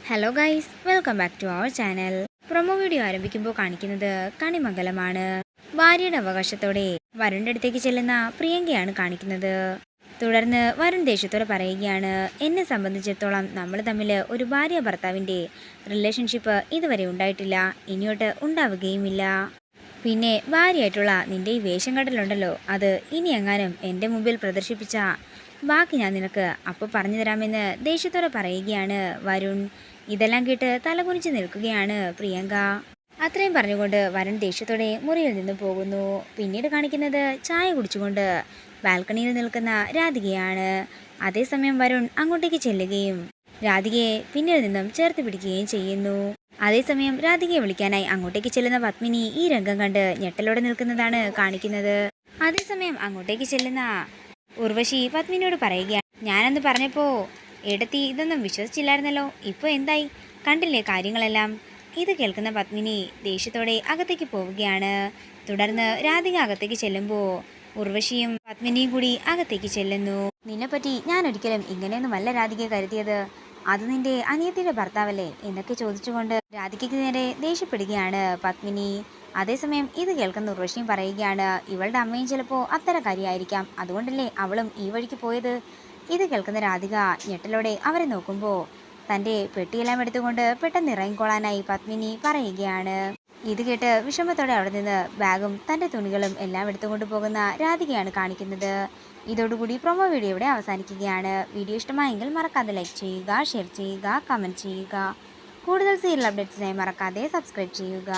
Hello guys, welcome back to our channel. Promo video ആരംഭിക്കുമ്പോൾ കാണിക്കുന്നത് കണിമംഗലമാണ്. ഭാര്യയുടെ അവകാശത്തോടെ വരുണിന്റെ അടുത്തേക്ക് ചെല്ലുന്ന പ്രിയങ്കയാണ് കാണിക്കുന്നത്. തുടർന്ന് വരുൺ ദേഷ്യത്തോടെ പറയുകയാണ്, എന്നെ സംബന്ധിച്ചിടത്തോളം നമ്മൾ തമ്മിൽ ഒരു ഭാര്യ ഭർത്താവിൻ്റെ റിലേഷൻഷിപ്പ് ഇതുവരെ ഉണ്ടായിട്ടില്ല, ഇനിയോട്ട് ഉണ്ടാവുകയുമില്ല. പിന്നെ ഭാര്യയായിട്ടുള്ള നിന്റെ ഈ വേഷം കെട്ടലുണ്ടല്ലോ, അത് ഇനി എങ്ങാനും എൻ്റെ മുമ്പിൽ പ്രദർശിപ്പിച്ച ബാക്കി ഞാൻ നിനക്ക് അപ്പോൾ പറഞ്ഞു തരാമെന്ന് ദേഷ്യത്തോടെ പറയുകയാണ് വരുൺ. ഇതെല്ലാം കേട്ട് തലകുനിച്ച് നിൽക്കുകയാണ് പ്രിയങ്ക. അത്രയും പറഞ്ഞുകൊണ്ട് വരുൺ ദേഷ്യത്തോടെ മുറിയിൽ നിന്ന് പോകുന്നു. പിന്നീട് കാണിക്കുന്നത് ചായ കുടിച്ചുകൊണ്ട് ബാൽക്കണിയിൽ നിൽക്കുന്ന രാധികയാണ്. അതേസമയം വരുൺ അങ്ങോട്ടേക്ക് ചെല്ലുകയും രാധികയെ പിന്നിൽ നിന്നും ചേർത്ത് പിടിക്കുകയും ചെയ്യുന്നു. അതേസമയം രാധികയെ വിളിക്കാനായി അങ്ങോട്ടേക്ക് ചെല്ലുന്ന പത്മിനി ഈ രംഗം കണ്ട് ഞെട്ടലോടെ നിൽക്കുന്നതാണ് കാണിക്കുന്നത്. അതേസമയം അങ്ങോട്ടേക്ക് ചെല്ലുന്ന ഉർവശി പത്മിനിയോട് പറയുകയാണ്, ഞാനെന്ന് പറഞ്ഞപ്പോൾ എടത്തി ഇതൊന്നും വിശ്വസിച്ചില്ലായിരുന്നല്ലോ, ഇപ്പോൾ എന്തായി, കണ്ടില്ലേ കാര്യങ്ങളെല്ലാം. ഇത് കേൾക്കുന്ന പത്മിനി ദേഷ്യത്തോടെ അകത്തേക്ക് പോവുകയാണ്. തുടർന്ന് രാധിക അകത്തേക്ക് ചെല്ലുമ്പോൾ ഉർവശിയും പത്മിനിയും കൂടി അകത്തേക്ക് ചെല്ലുന്നു. നിന്നെപ്പറ്റി ഞാൻ ഒരിക്കലും ഇങ്ങനെയൊന്നും വല്ല രാധികയെ കരുതിയത്, അത് നിന്റെ അനിയത്തിയുടെ ഭർത്താവല്ലേ എന്നൊക്കെ ചോദിച്ചുകൊണ്ട് രാധികയ്ക്ക് നേരെ ദേഷ്യപ്പെടുകയാണ് പത്മിനി. അതേസമയം ഇത് കേൾക്കുന്ന ഉർവശിയും പറയുകയാണ്, ഇവളുടെ അമ്മയും ചിലപ്പോൾ അത്തരക്കാരിയായിരിക്കാം, അതുകൊണ്ടല്ലേ അവളും ഈ വഴിക്ക് പോയത്. ഇത് കേൾക്കുന്ന രാധിക ഞെട്ടലോടെ അവരെ നോക്കുമ്പോൾ തൻ്റെ പെട്ടിയെല്ലാം എടുത്തുകൊണ്ട് പെട്ടെന്ന് ഇറങ്ങിക്കൊള്ളാനായി പത്മിനി പറയുകയാണ്. ഇത് കേട്ട് വിഷമത്തോടെ അവിടെ നിന്ന് ബാഗും തൻ്റെ തുണികളും എല്ലാം എടുത്തുകൊണ്ട് പോകുന്ന രാധികയാണ് കാണിക്കുന്നത്. ഇതോടുകൂടി പ്രൊമോ വീഡിയോ ഇവിടെ അവസാനിക്കുകയാണ്. വീഡിയോ ഇഷ്ടമായെങ്കിൽ മറക്കാതെ ലൈക്ക് ചെയ്യുക, ഷെയർ ചെയ്യുക, കമൻറ്റ് ചെയ്യുക. കൂടുതൽ സീരിയൽ അപ്ഡേറ്റ്സിനായി മറക്കാതെ സബ്സ്ക്രൈബ് ചെയ്യുക.